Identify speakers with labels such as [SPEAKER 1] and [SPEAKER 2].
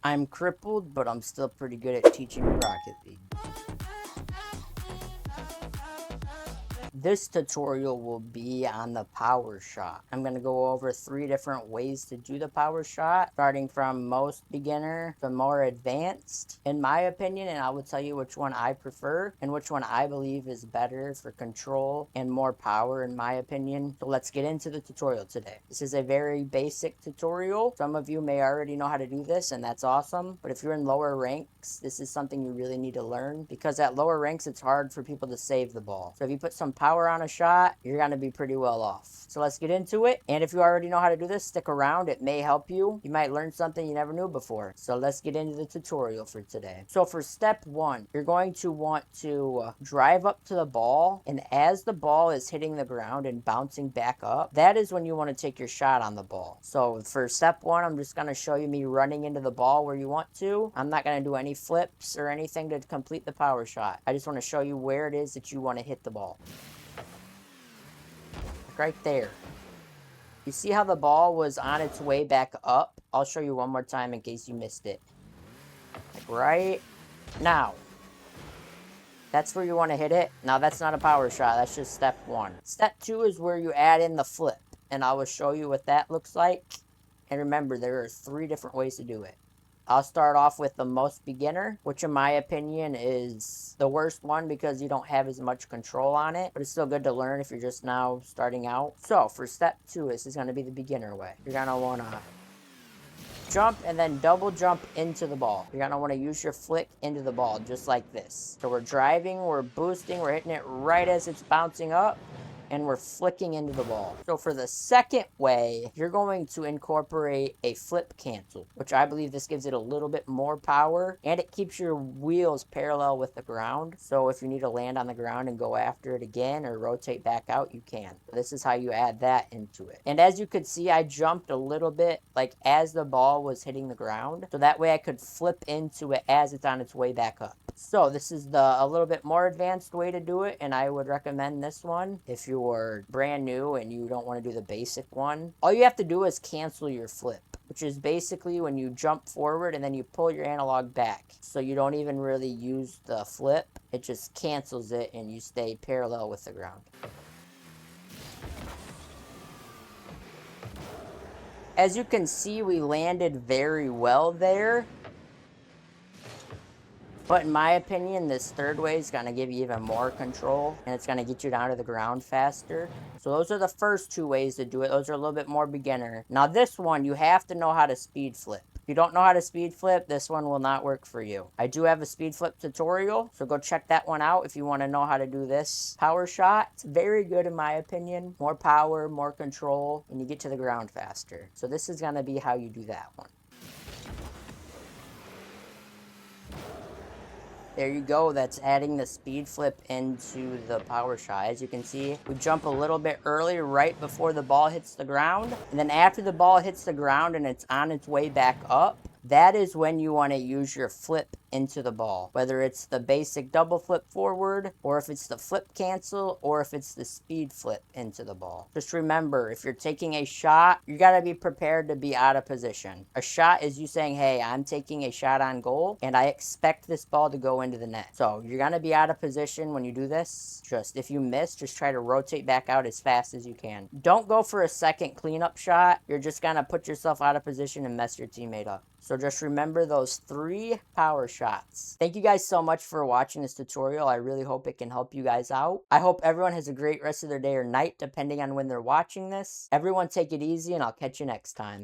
[SPEAKER 1] I'm crippled, but I'm still pretty good at teaching Rocket League. This tutorial will be on the power shot. I'm going to go over 3 different ways to do the power shot, starting from most beginner to more advanced, in my opinion, and I will tell you which one I prefer and which one I believe is better for control and more power in my opinion. So let's get into the tutorial today. This is a very basic tutorial. Some of you may already know how to do this, and that's awesome, but if you're in lower ranks, this is something you really need to learn, because at lower ranks it's hard for people to save the ball. So if you put some power on a shot, you're going to be pretty well off. So let's get into it. And if you already know how to do this, stick around. It may help you. You might learn something you never knew before. So let's get into the tutorial for today. So for step 1, you're going to want to drive up to the ball. And as the ball is hitting the ground and bouncing back up, that is when you want to take your shot on the ball. So for step 1, I'm just going to show you me running into the ball where you want to. I'm not going to do any flips or anything to complete the power shot. I just want to show you where it is that you want to hit the ball. Right there. You see how the ball was on its way back up? I'll show you one more time in case you missed it. Like right now. That's where you want to hit it. Now that's not a power shot. That's just step 1. Step 2 is where you add in the flip. And I will show you what that looks like. And remember, there are 3 different ways to do it. I'll start off with the most beginner, which in my opinion is the worst one because you don't have as much control on it, but it's still good to learn if you're just now starting out. So for step 2, this is going to be the beginner way. You're going to want to jump and then double jump into the ball. You're going to want to use your flick into the ball just like this. So we're driving, we're boosting, we're hitting it right as it's bouncing up, and we're flicking into the ball. So for the second way, you're going to incorporate a flip cancel, which I believe this gives it a little bit more power, and it keeps your wheels parallel with the ground. So if you need to land on the ground and go after it again or rotate back out, you can. This is how you add that into it. And as you could see, I jumped a little bit like as the ball was hitting the ground, so that way I could flip into it as it's on its way back up. So this is a little bit more advanced way to do it, and I would recommend this one if you're brand new and you don't want to do the basic one. All you have to do is cancel your flip, which is basically when you jump forward and then you pull your analog back. So you don't even really use the flip. It just cancels it and you stay parallel with the ground. As you can see, we landed very well there. But in my opinion, this third way is going to give you even more control, and it's going to get you down to the ground faster. So those are the first 2 ways to do it. Those are a little bit more beginner. Now this one, you have to know how to speed flip. If you don't know how to speed flip, this one will not work for you. I do have a speed flip tutorial, so go check that one out if you want to know how to do this power shot. It's very good in my opinion. More power, more control, and you get to the ground faster. So this is going to be how you do that one. There you go, that's adding the speed flip into the power shot. As you can see, we jump a little bit early right before the ball hits the ground. And then after the ball hits the ground and it's on its way back up, that is when you want to use your flip into the ball. Whether it's the basic double flip forward, or if it's the flip cancel, or if it's the speed flip into the ball. Just remember, if you're taking a shot, you got to be prepared to be out of position. A shot is you saying, hey, I'm taking a shot on goal, and I expect this ball to go into the net. So you're going to be out of position when you do this. Just if you miss, just try to rotate back out as fast as you can. Don't go for a second cleanup shot. You're just going to put yourself out of position and mess your teammate up. So just remember those 3 power shots. Thank you guys so much for watching this tutorial. I really hope it can help you guys out. I hope everyone has a great rest of their day or night, depending on when they're watching this. Everyone take it easy, and I'll catch you next time.